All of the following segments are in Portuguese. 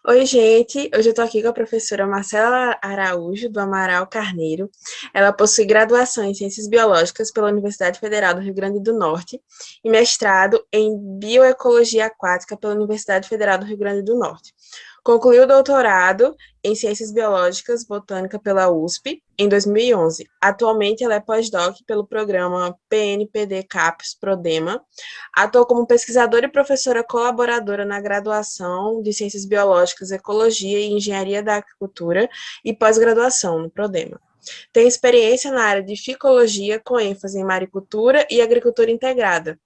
Oi, gente. Hoje eu estou aqui com a professora Marcela Araújo, do Amaral Carneiro. Ela possui graduação em Ciências Biológicas pela Universidade Federal do Rio Grande do Norte e mestrado em Bioecologia Aquática pela Universidade Federal do Rio Grande do Norte. Concluiu o doutorado em Ciências Biológicas Botânica pela USP em 2011. Atualmente, ela é pós-doc pelo programa PNPD CAPES Prodema. Atuou como pesquisadora e professora colaboradora na graduação de Ciências Biológicas, Ecologia e Engenharia da Agricultura e pós-graduação no Prodema. Tem experiência na área de ficologia, com ênfase em maricultura e agricultura integrada,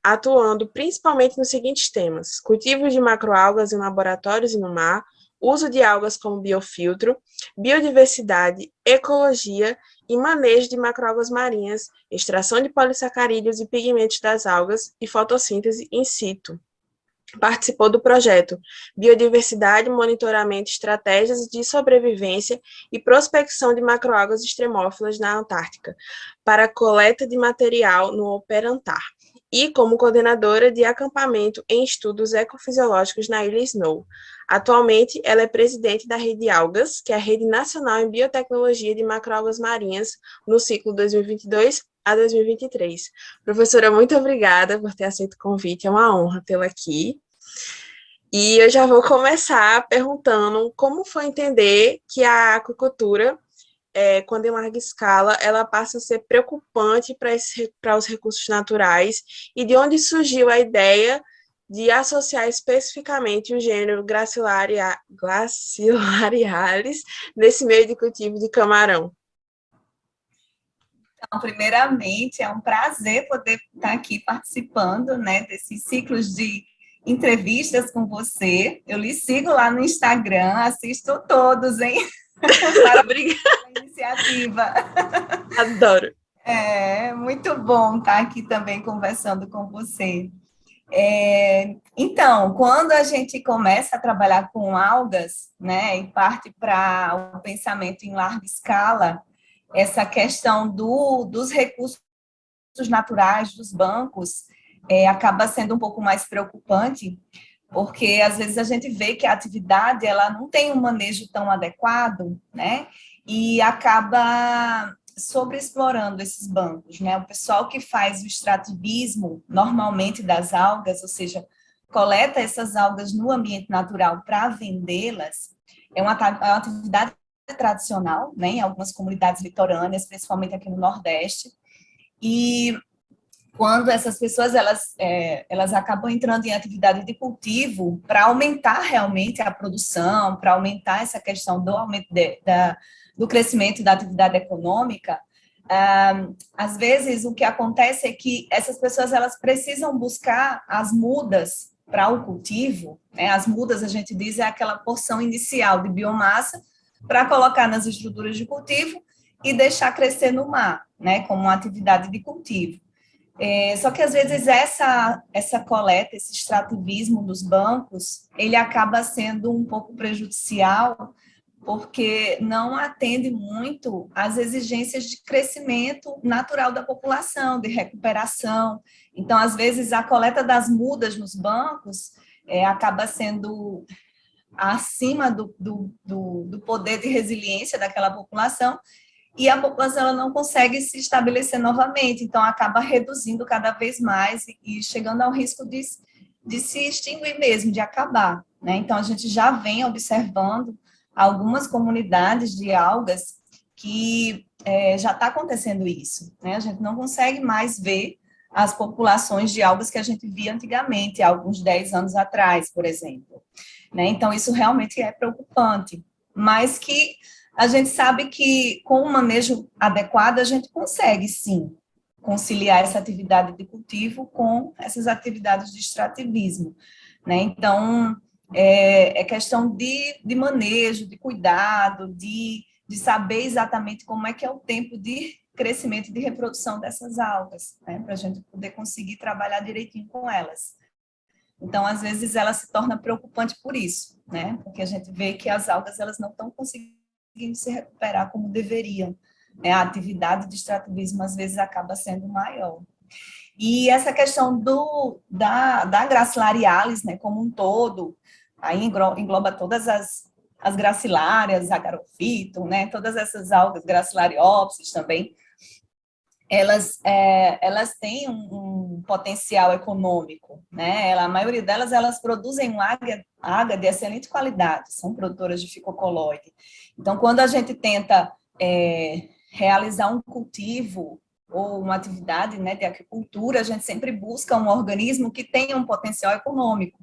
atuando principalmente nos seguintes temas: cultivos de macroalgas em laboratórios e no mar, uso de algas como biofiltro, biodiversidade, ecologia e manejo de macroalgas marinhas, extração de polissacarídeos e pigmentos das algas e fotossíntese in situ. Participou do projeto Biodiversidade, Monitoramento, Estratégias de Sobrevivência e Prospecção de Macroalgas Extremófilas na Antártica, para coleta de material no Operantar, e como coordenadora de acampamento em estudos ecofisiológicos na Ilha Snow. Atualmente, ela é presidente da Rede Algas, que é a Rede Nacional em Biotecnologia de Macroalgas Marinhas, no ciclo 2022 a 2023. Professora, muito obrigada por ter aceito o convite, é uma honra tê-la aqui. E eu já vou começar perguntando como foi entender que a aquicultura, quando em larga escala, ela passa a ser preocupante para os recursos naturais e de onde surgiu a ideia de associar especificamente o gênero Gracilarialis nesse meio de cultivo de camarão. Então, primeiramente, é um prazer poder estar aqui participando, né, desses ciclos de entrevistas com você. Eu lhe sigo lá no Instagram, assisto todos, hein? Parabéns Obrigada, pela iniciativa. adoro. É muito bom estar aqui também conversando com você. Então, quando a gente começa a trabalhar com algas, né, e parte para o pensamento em larga escala, essa questão dos recursos naturais dos bancos acaba sendo um pouco mais preocupante, porque às vezes a gente vê que a atividade ela não tem um manejo tão adequado, né? E acaba sobreexplorando esses bancos, né? O pessoal que faz o extrativismo normalmente das algas, ou seja, coleta essas algas no ambiente natural para vendê-las, é uma atividade tradicional, né? Em algumas comunidades litorâneas, principalmente aqui no Nordeste. E quando essas pessoas elas acabam entrando em atividade de cultivo para aumentar realmente a produção, para aumentar essa questão do aumento do crescimento da atividade econômica, às vezes o que acontece é que essas pessoas elas precisam buscar as mudas para o cultivo, né? As mudas, a gente diz, é aquela porção inicial de biomassa para colocar nas estruturas de cultivo e deixar crescer no mar, né? Como uma atividade de cultivo. Só que, às vezes, essa coleta, esse extrativismo dos bancos, ele acaba sendo um pouco prejudicial, porque não atende muito às exigências de crescimento natural da população, de recuperação. Então, às vezes, a coleta das mudas nos bancos acaba sendo acima do poder de resiliência daquela população, e a população ela não consegue se estabelecer novamente, então acaba reduzindo cada vez mais e chegando ao risco de se extinguir mesmo, de acabar, né? Então, a gente já vem observando algumas comunidades de algas que já está acontecendo isso, né? A gente não consegue mais ver as populações de algas que a gente via antigamente, há alguns 10 anos atrás, por exemplo, né? Então, isso realmente é preocupante, mas que a gente sabe que com o manejo adequado a gente consegue, sim, conciliar essa atividade de cultivo com essas atividades de extrativismo, né? Então, é questão de manejo, de cuidado, de saber exatamente como é que é o tempo de crescimento e de reprodução dessas algas, né? Para a gente poder conseguir trabalhar direitinho com elas. Então, às vezes, ela se torna preocupante por isso, né? Porque a gente vê que as algas elas não estão conseguindo se recuperar como deveriam, né? A atividade de extrativismo, às vezes, acaba sendo maior. E essa questão da Gracilarialis, né, como um todo, aí engloba todas as gracilárias, agarofito, né, todas essas algas, gracilariópsis também, elas têm um potencial econômico, né? A maioria delas, elas produzem uma água de excelente qualidade, são produtoras de fitocoloide. Então, quando a gente tenta realizar um cultivo ou uma atividade, né, de aquicultura, a gente sempre busca um organismo que tenha um potencial econômico,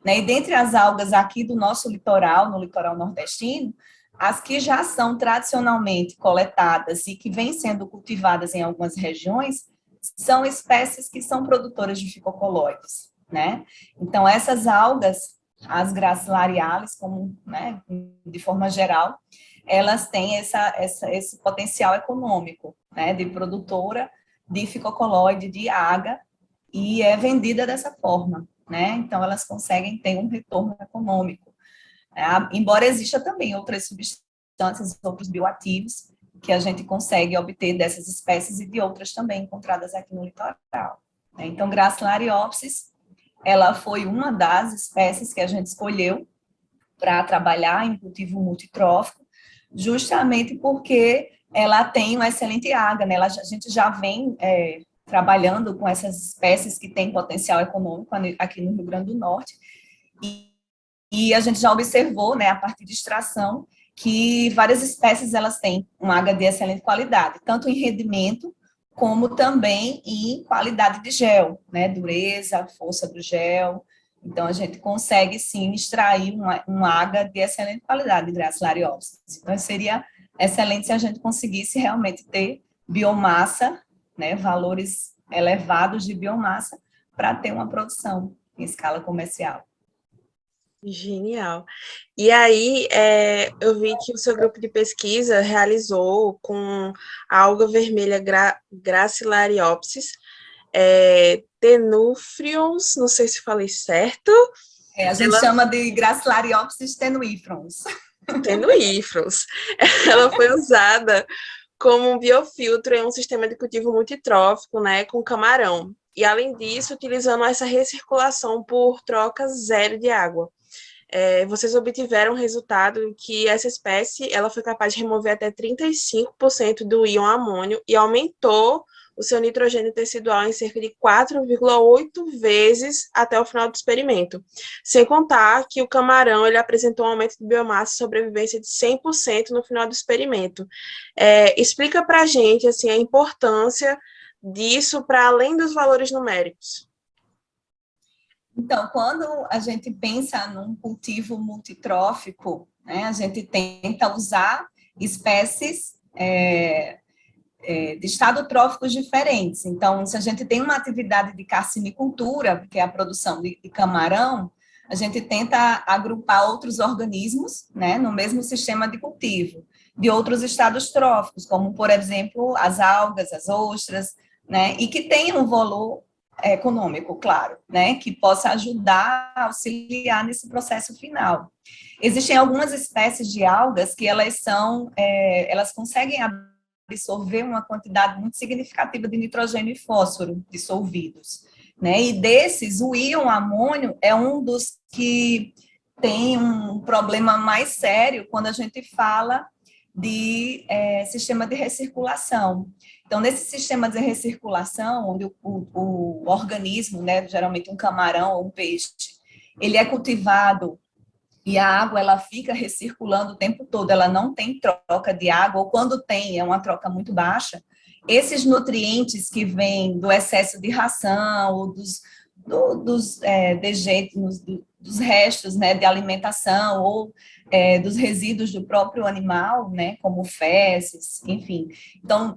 né? E dentre as algas aqui do nosso litoral, no litoral nordestino, as que já são tradicionalmente coletadas e que vêm sendo cultivadas em algumas regiões são espécies que são produtoras de fitocoloides, né? Então, essas algas, as gracilariales, como, né, de forma geral, elas têm esse potencial econômico, né, de produtora de fitocoloide, de alga, e é vendida dessa forma, né? Então, elas conseguem ter um retorno econômico. Embora exista também outras substâncias, outros bioativos, que a gente consegue obter dessas espécies e de outras também encontradas aqui no litoral. Então, Gracilariopsis, ela foi uma das espécies que a gente escolheu para trabalhar em cultivo multitrófico, justamente porque ela tem uma excelente água, né? A gente já vem trabalhando com essas espécies que têm potencial econômico aqui no Rio Grande do Norte, e a gente já observou, né, a partir de extração, que várias espécies elas têm uma água de excelente qualidade, tanto em rendimento, como também em qualidade de gel, né, dureza, força do gel. Então, a gente consegue, sim, extrair uma água de excelente qualidade de Gracilariopsis. Então, seria excelente se a gente conseguisse realmente ter biomassa, né, valores elevados de biomassa, para ter uma produção em escala comercial. Genial. E aí, eu vi que o seu grupo de pesquisa realizou com a alga vermelha Gracilariopsis, Tenufrions, não sei se falei certo. A gente chama de Gracilariopsis tenuifrons. Tenuifrons. Ela foi usada como um biofiltro em um sistema de cultivo multitrófico, né, com camarão. E, além disso, utilizando essa recirculação por troca zero de água. Vocês obtiveram o resultado que essa espécie ela foi capaz de remover até 35% do íon amônio e aumentou o seu nitrogênio tecidual em cerca de 4,8 vezes até o final do experimento. Sem contar que o camarão ele apresentou um aumento de biomassa e sobrevivência de 100% no final do experimento. Explica para a gente assim, a importância disso para além dos valores numéricos. Então, quando a gente pensa num cultivo multitrófico, né, a gente tenta usar espécies de estado tróficos diferentes. Então, se a gente tem uma atividade de carcinicultura, que é a produção de camarão, a gente tenta agrupar outros organismos, né, no mesmo sistema de cultivo, de outros estados tróficos, como, por exemplo, as algas, as ostras, né, e que tenham um valor econômico, claro, né, que possa ajudar a auxiliar nesse processo final. Existem algumas espécies de algas que elas conseguem absorver uma quantidade muito significativa de nitrogênio e fósforo dissolvidos, né, e desses, o íon amônio é um dos que tem um problema mais sério quando a gente fala de sistema de recirculação. Então, nesse sistema de recirculação, onde o organismo, né, geralmente um camarão ou um peixe, ele é cultivado e a água ela fica recirculando o tempo todo, ela não tem troca de água, ou quando tem, é uma troca muito baixa, esses nutrientes que vêm do excesso de ração, ou dos dejetos, dos restos, né, de alimentação, ou dos resíduos do próprio animal, né, como fezes, enfim. Então,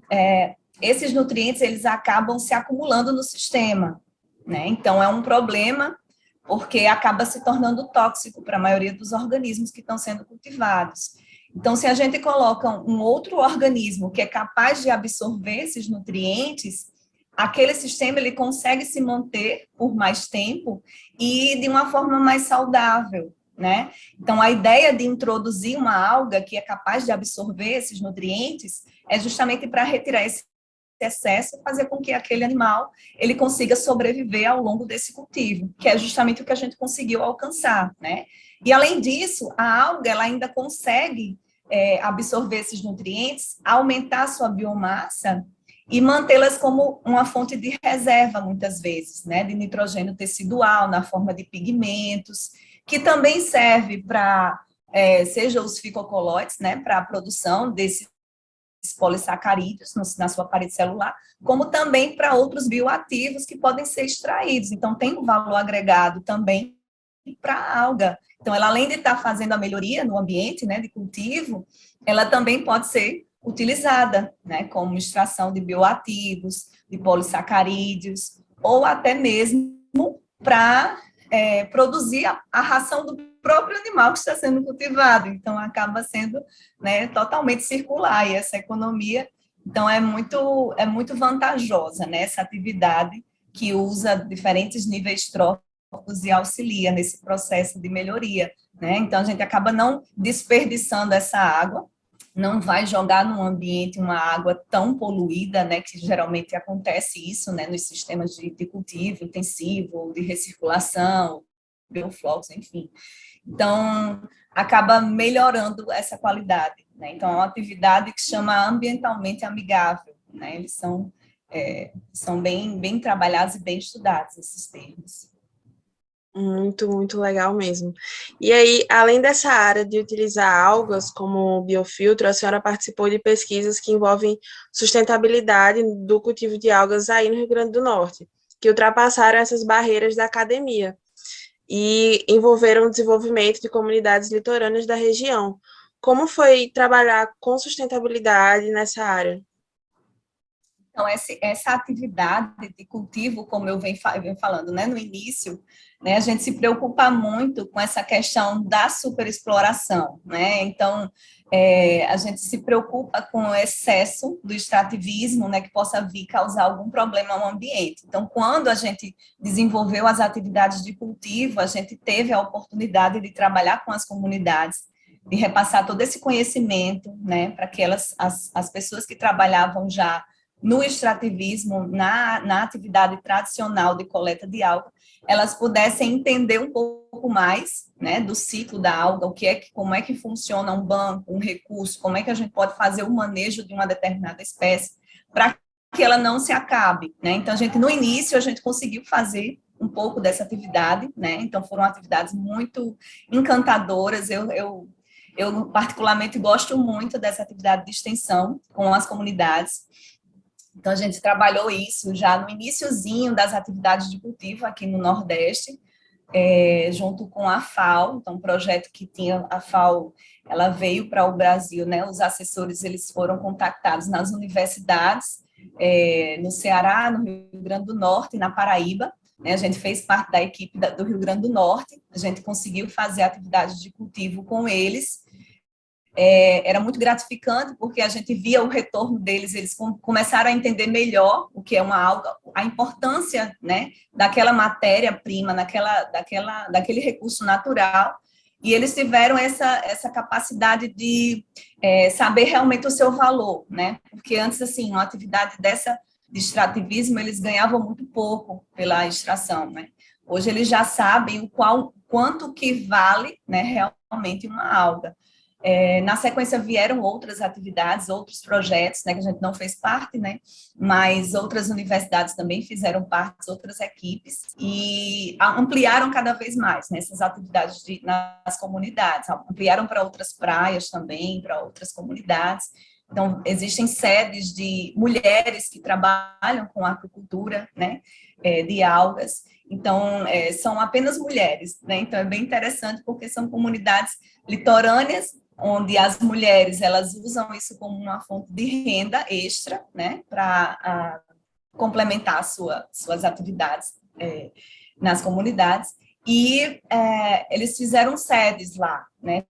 esses nutrientes, eles acabam se acumulando no sistema, né? Então, é um problema, porque acaba se tornando tóxico para a maioria dos organismos que estão sendo cultivados. Então, se a gente coloca um outro organismo que é capaz de absorver esses nutrientes, aquele sistema ele consegue se manter por mais tempo e de uma forma mais saudável, né? Então, a ideia de introduzir uma alga que é capaz de absorver esses nutrientes é justamente para retirar esse excesso e fazer com que aquele animal ele consiga sobreviver ao longo desse cultivo, que é justamente o que a gente conseguiu alcançar, né? E, além disso, a alga ela ainda consegue absorver esses nutrientes, aumentar a sua biomassa e mantê-las como uma fonte de reserva, muitas vezes, né, de nitrogênio tecidual, na forma de pigmentos, que também serve para, seja os fitocoloides, né, para a produção desses polissacarídeos na sua parede celular, como também para outros bioativos que podem ser extraídos. Então, tem um valor agregado também para a alga. Então, ela, além de estar fazendo a melhoria no ambiente, né, de cultivo, ela também pode ser utilizada, né, como extração de bioativos, de polissacarídeos, ou até mesmo para produzir a ração do próprio animal que está sendo cultivado. Então, acaba sendo, né, totalmente circular, e essa economia, então, é muito vantajosa, né, essa atividade que usa diferentes níveis tróficos e auxilia nesse processo de melhoria, né? Então, a gente acaba não desperdiçando essa água, não vai jogar num ambiente uma água tão poluída, né, que geralmente acontece isso, né, nos sistemas de cultivo intensivo, de recirculação, bioflux, enfim. Então, acaba melhorando essa qualidade, né? Então, é uma atividade que chama ambientalmente amigável, né? Eles são bem trabalhados e bem estudados, esses termos. Muito, muito legal mesmo. E aí, além dessa área de utilizar algas como biofiltro, a senhora participou de pesquisas que envolvem sustentabilidade do cultivo de algas aí no Rio Grande do Norte, que ultrapassaram essas barreiras da academia e envolveram o desenvolvimento de comunidades litorâneas da região. Como foi trabalhar com sustentabilidade nessa área? Então, essa atividade de cultivo, como eu venho falando, né, no início, né, a gente se preocupa muito com essa questão da superexploração, né? Então, a gente se preocupa com o excesso do extrativismo, né, que possa vir causar algum problema ao ambiente. Então, quando a gente desenvolveu as atividades de cultivo, a gente teve a oportunidade de trabalhar com as comunidades, de repassar todo esse conhecimento, né, para que as pessoas que trabalhavam já no extrativismo, na atividade tradicional de coleta de alga, elas pudessem entender um pouco mais, né, do ciclo da alga, como é que funciona um banco, um recurso, como é que a gente pode fazer o manejo de uma determinada espécie para que ela não se acabe, né? Então, no início, a gente conseguiu fazer um pouco dessa atividade, né? Então, foram atividades muito encantadoras. Eu particularmente gosto muito dessa atividade de extensão com as comunidades. Então, a gente trabalhou isso já no iniciozinho das atividades de cultivo aqui no Nordeste, junto com a FAO, então, um projeto que tinha a FAO, ela veio para o Brasil, né, os assessores, eles foram contactados nas universidades, no Ceará, no Rio Grande do Norte e na Paraíba, né, a gente fez parte da equipe do Rio Grande do Norte, a gente conseguiu fazer atividades de cultivo com eles. Era muito gratificante, porque a gente via o retorno deles, eles começaram a entender melhor o que é uma alga, a importância, né, daquela matéria-prima, daquele recurso natural, e eles tiveram essa capacidade de saber realmente o seu valor, né, porque antes, assim, uma atividade dessa de extrativismo, eles ganhavam muito pouco pela extração, né, hoje eles já sabem quanto que vale, né, realmente uma alga. Na sequência vieram outras atividades, outros projetos, né, que a gente não fez parte, né, mas outras universidades também fizeram parte, outras equipes, e ampliaram cada vez mais, né, essas atividades nas comunidades, ampliaram para outras praias também, para outras comunidades. Então, existem sedes de mulheres que trabalham com aquicultura, né, de algas. Então, são apenas mulheres, né? Então, é bem interessante, porque são comunidades litorâneas, onde as mulheres, elas usam isso como uma fonte de renda extra, né, para complementar suas atividades nas comunidades, e eles fizeram sedes lá, né,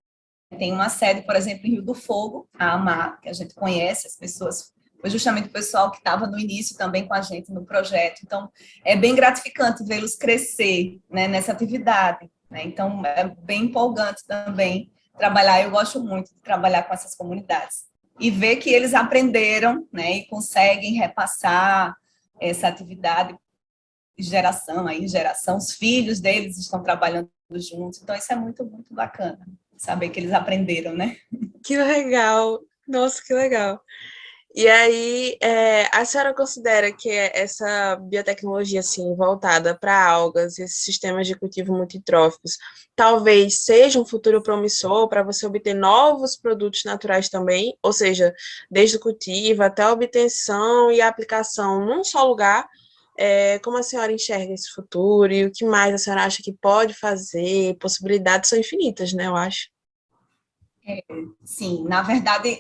tem uma sede, por exemplo, em Rio do Fogo, a AMAR, que a gente conhece, as pessoas, foi justamente o pessoal que estava no início também com a gente no projeto, então é bem gratificante vê-los crescer, né, nessa atividade, né, então é bem empolgante também trabalhar, eu gosto muito de trabalhar com essas comunidades. e ver que eles aprenderam, né, e conseguem repassar essa atividade de geração em geração, os filhos deles estão trabalhando juntos, então isso é muito, muito bacana, saber que eles aprenderam, né? Que legal! Nossa, que legal! E aí, a senhora considera que essa biotecnologia, assim, voltada para algas, esses sistemas de cultivo multitróficos, talvez seja um futuro promissor para você obter novos produtos naturais também, ou seja, desde o cultivo até a obtenção e a aplicação num só lugar. Como a senhora enxerga esse futuro e o que mais a senhora acha que pode fazer? Possibilidades são infinitas, né, eu acho. Sim, na verdade,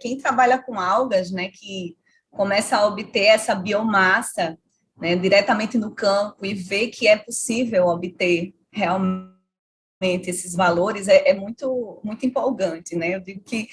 quem trabalha com algas, né, que começa a obter essa biomassa, né, diretamente no campo e vê que é possível obter realmente esses valores, é muito, muito empolgante, né? Eu digo que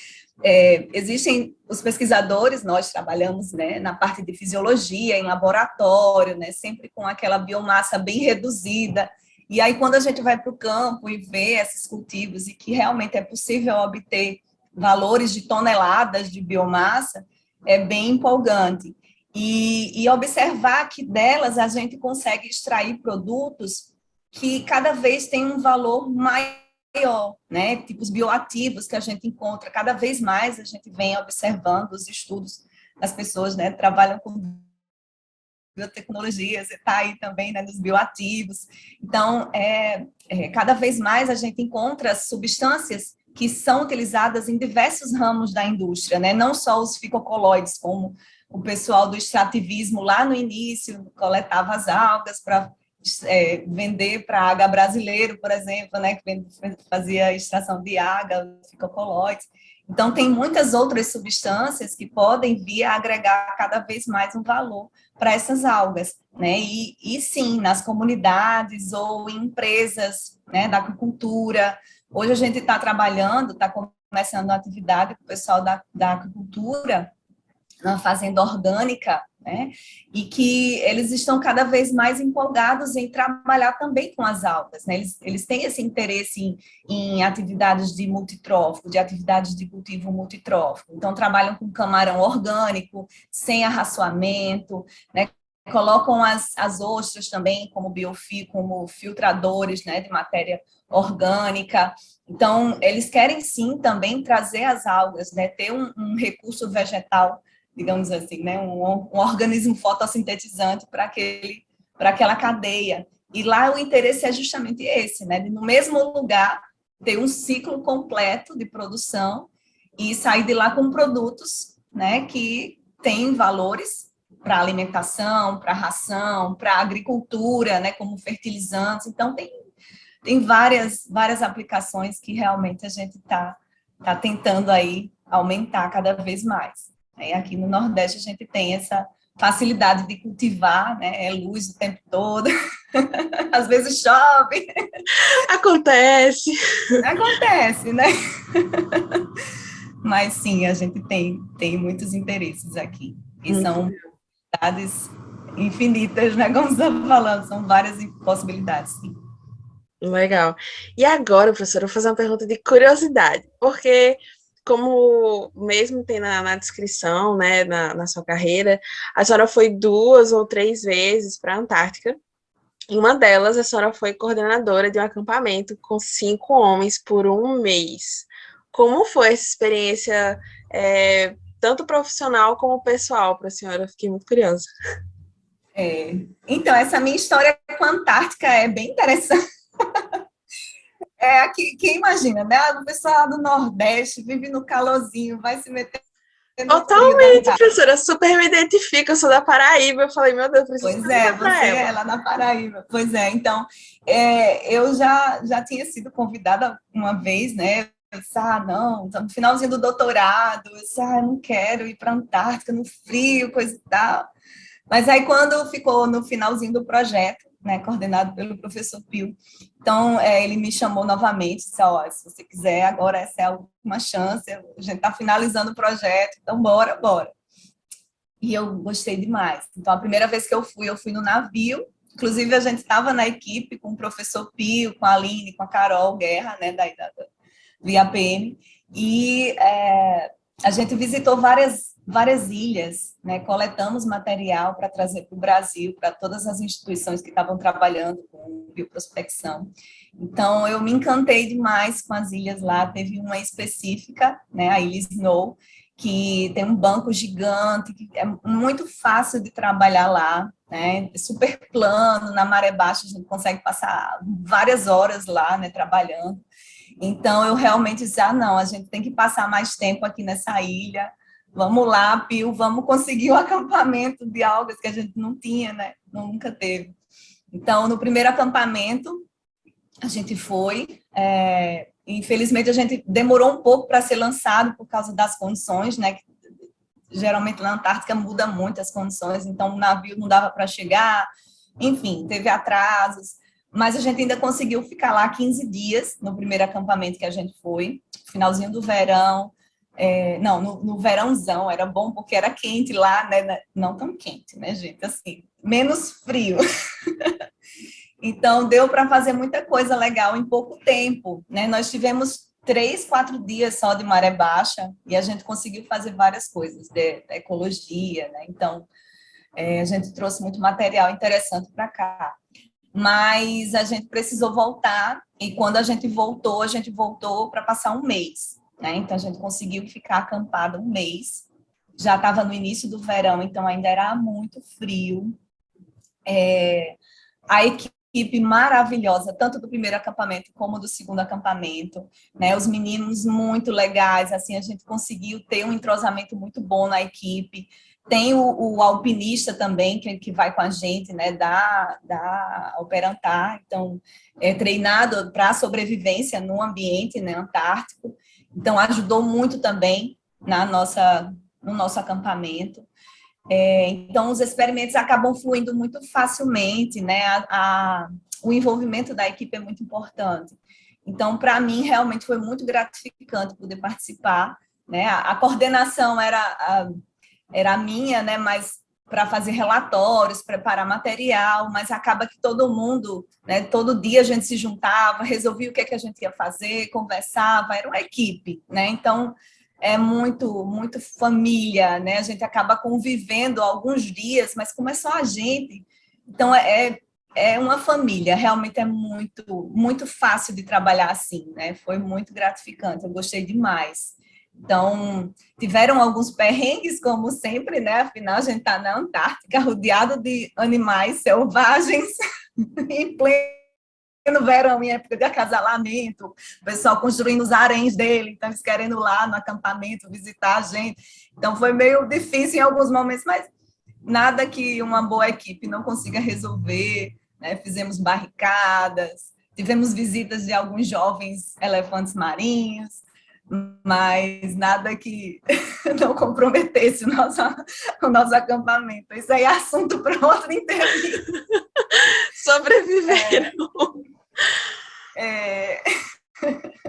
existem os pesquisadores, nós trabalhamos, né, na parte de fisiologia, em laboratório, né, sempre com aquela biomassa bem reduzida. E aí, quando a gente vai para o campo e vê esses cultivos e que realmente é possível obter valores de toneladas de biomassa, é bem empolgante. E observar que delas a gente consegue extrair produtos que cada vez têm um valor maior, né? Tipo os bioativos que a gente encontra, cada vez mais a gente vem observando os estudos das pessoas, né? Trabalham com biotecnologia, você está aí também, né, nos bioativos. Então, cada vez mais a gente encontra substâncias que são utilizadas em diversos ramos da indústria, né? Não só os fitocoloides, como o pessoal do extrativismo lá no início coletava as algas para vender para AGA brasileiro, por exemplo, né, que fazia extração de AGA, fitocoloides. Então, tem muitas outras substâncias que podem vir a agregar cada vez mais um valor para essas algas, né? E sim, nas comunidades ou em empresas, né, da aquicultura. Hoje a gente está trabalhando, está começando uma atividade com o pessoal da aquicultura, na fazenda orgânica, né? E que eles estão cada vez mais empolgados em trabalhar também com as algas, né? Eles têm esse interesse em atividades de multitrófico, de atividades de cultivo multitrófico. Então, trabalham com camarão orgânico, sem arraçoamento, né? Colocam as ostras também como filtradores, né, de matéria orgânica. Então, eles querem sim também trazer as algas, né, ter um recurso vegetal, digamos assim, né, um organismo fotossintetizante para aquela cadeia. E lá o interesse é justamente esse, né, de no mesmo lugar ter um ciclo completo de produção e sair de lá com produtos, né, que têm valores para alimentação, para ração, para agricultura, né, como fertilizantes. Então, tem várias aplicações que realmente a gente tá tentando aí aumentar cada vez mais. Aí, aqui no Nordeste, a gente tem essa facilidade de cultivar, né, é luz o tempo todo, às vezes chove. Acontece. Acontece, né? Mas, sim, a gente tem muitos interesses aqui, e são possibilidades infinitas, né? Como você está falando, são várias possibilidades, sim. Legal. E agora, professora, eu vou fazer uma pergunta de curiosidade, porque, como mesmo tem na descrição, né, na sua carreira, a senhora foi 2 ou 3 vezes para a Antártica. Em uma delas, a senhora foi coordenadora de um acampamento com 5 homens por um mês. Como foi essa experiência, tanto profissional como pessoal, para a senhora? Eu fiquei muito curiosa. Então, essa minha história com a Antártica é bem interessante. Aqui, quem imagina, né? O pessoal do Nordeste vive no calorzinho, vai se meter no frio da Totalmente, Antártica. professora. Super me identifico. Eu sou da Paraíba. Eu falei, meu Deus, preciso Pois perguntar para você é ela. lá na Paraíba. Pois é, então, eu já tinha sido convidada uma vez, né? Eu disse, não, tá no finalzinho do doutorado, eu disse, não quero ir para a Antártica no frio, coisa e tal. Mas aí, quando ficou no finalzinho do projeto, né, coordenado pelo professor Pio, então ele me chamou novamente, disse, se você quiser, agora essa é a última chance, a gente está finalizando o projeto, então bora. E eu gostei demais. Então, a primeira vez que eu fui no navio, inclusive a gente estava na equipe com o professor Pio, com a Aline, com a Carol Guerra, né, do IAPM, e A gente visitou várias ilhas, né? Coletamos material para trazer para o Brasil, para todas as instituições que estavam trabalhando com bioprospecção. Então, eu me encantei demais com as ilhas lá. Teve uma específica, né, a Ilha Snow, que tem um banco gigante, que é muito fácil de trabalhar lá, né? É super plano, na maré baixa a gente consegue passar várias horas lá, né, trabalhando. Então, eu realmente disse, não, a gente tem que passar mais tempo aqui nessa ilha. Vamos lá, Pio, vamos conseguir um acampamento de algas que a gente não tinha, né? Nunca teve. Então, no primeiro acampamento, a gente foi. Infelizmente, a gente demorou um pouco para ser lançado por causa das condições, né? Geralmente na Antártica muda muito as condições, então o navio não dava para chegar, enfim, teve atrasos, mas a gente ainda conseguiu ficar lá 15 dias no primeiro acampamento que a gente foi, finalzinho do verão, no verãozão, era bom porque era quente lá, né? Não tão quente, né, gente, assim, menos frio. Então, deu para fazer muita coisa legal em pouco tempo, né? Nós tivemos 3, 4 dias só de maré baixa e a gente conseguiu fazer várias coisas de ecologia, né? Então, a gente trouxe muito material interessante para cá. Mas a gente precisou voltar e quando a gente voltou para passar um mês, né? Então, a gente conseguiu ficar acampada um mês. Já estava no início do verão, então ainda era muito frio. A equipe maravilhosa, tanto do primeiro acampamento como do segundo acampamento, né? Os meninos muito legais, assim, a gente conseguiu ter um entrosamento muito bom na equipe. Tem o alpinista também, que vai com a gente, né, da Operantar, então, é treinado para sobrevivência no ambiente, né, antártico, então ajudou muito também no nosso acampamento. Então, os experimentos acabam fluindo muito facilmente, né? O envolvimento da equipe é muito importante. Então, para mim, realmente foi muito gratificante poder participar, né? A coordenação era a minha, né? Mas para fazer relatórios, preparar material, mas acaba que todo mundo, né? Todo dia a gente se juntava, resolvia o que a gente ia fazer, conversava, era uma equipe, né? Então, é muito família, né? A gente acaba convivendo alguns dias, mas como é só a gente, então é uma família, realmente é muito fácil de trabalhar assim, né? Foi muito gratificante, eu gostei demais. Então, tiveram alguns perrengues, como sempre, né? Afinal, a gente está na Antártica, rodeado de animais selvagens, em no verão, em época de acasalamento, o pessoal construindo os haréns dele, então eles querendo ir lá no acampamento visitar a gente. Então foi meio difícil em alguns momentos, mas nada que uma boa equipe não consiga resolver, né? Fizemos barricadas, tivemos visitas de alguns jovens elefantes marinhos, mas nada que não comprometesse o nosso acampamento. Isso aí é assunto para outra entrevista. Sobreviveram.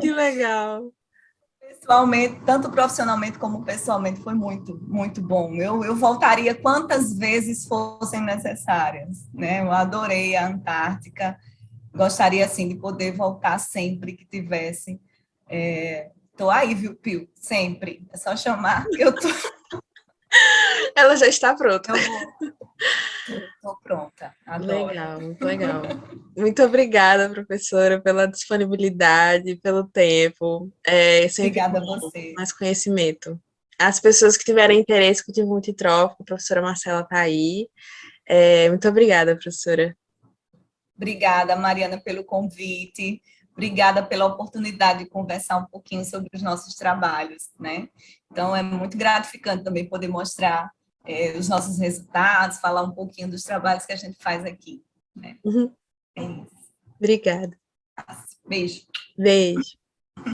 Que legal. Pessoalmente, tanto profissionalmente como pessoalmente, foi muito bom. Eu voltaria quantas vezes fossem necessárias, né? Eu adorei a Antártica, gostaria, assim, de poder voltar sempre que tivesse. Estou aí, viu, Pio? Sempre. É só chamar que eu estou... Ela já está pronta. Estou pronta, adoro. Legal, muito legal. Muito obrigada, professora, pela disponibilidade, pelo tempo. É sempre Obrigada a bom você. mais conhecimento. As pessoas que tiverem interesse, que muito em troca, a professora Marcela está aí. Muito obrigada, professora. Obrigada, Mariana, pelo convite. Obrigada pela oportunidade de conversar um pouquinho sobre os nossos trabalhos, né? Então, é muito gratificante também poder mostrar os nossos resultados, falar um pouquinho dos trabalhos que a gente faz aqui, né? Uhum. É isso. Obrigada. Beijo. Beijo.